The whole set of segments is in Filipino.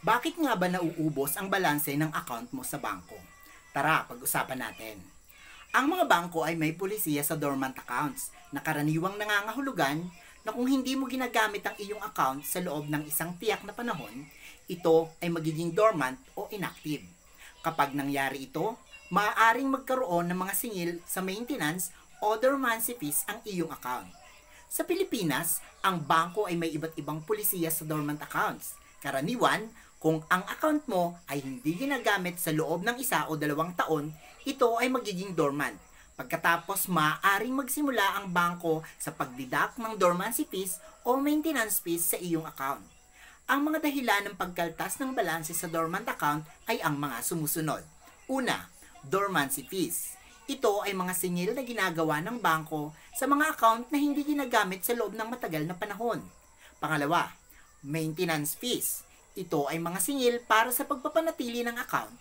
Bakit nga ba nauubos ang balanse ng account mo sa bangko? Tara, pag-usapan natin. Ang mga bangko ay may pulisiya sa dormant accounts na karaniwang nangangahulugan na kung hindi mo ginagamit ang iyong account sa loob ng isang tiyak na panahon, ito ay magiging dormant o inactive. Kapag nangyari ito, maaaring magkaroon ng mga singil sa maintenance o dormancy fees ang iyong account. Sa Pilipinas, ang bangko ay may iba't ibang pulisiya sa dormant accounts. Karaniwan, kung ang account mo ay hindi ginagamit sa loob ng 1 o 2 taon, ito ay magiging dormant. Pagkatapos, maaaring magsimula ang bangko sa pagdidak ng dormancy fees o maintenance fees sa iyong account. Ang mga dahilan ng pagkaltas ng balanse sa dormant account ay ang mga sumusunod. Una, dormancy fees. Ito ay mga singil na ginagawa ng bangko sa mga account na hindi ginagamit sa loob ng matagal na panahon. Pangalawa, maintenance fees. Ito ay mga singil para sa pagpapanatili ng account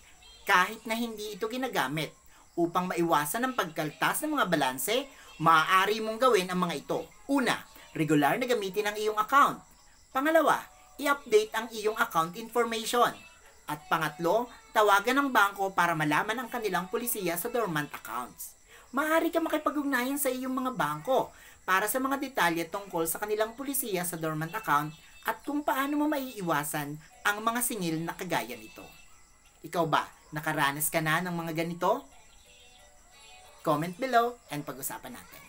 kahit na hindi ito ginagamit. Upang maiwasan ang pagkaltas ng mga balanse, maaari mong gawin ang mga ito. Una, regular na gamitin ang iyong account. Pangalawa, i-update ang iyong account information. At pangatlo, tawagan ng bangko para malaman ang kanilang pulisiya sa dormant accounts. Maaari ka makipag-ugnayan sa iyong mga bangko para sa mga detalye tungkol sa kanilang pulisiya sa dormant account at kung paano mo maiiwasan ang mga singil na kagaya nito. Ikaw ba, nakaranas ka na ng mga ganito? Comment below and pag-usapan natin.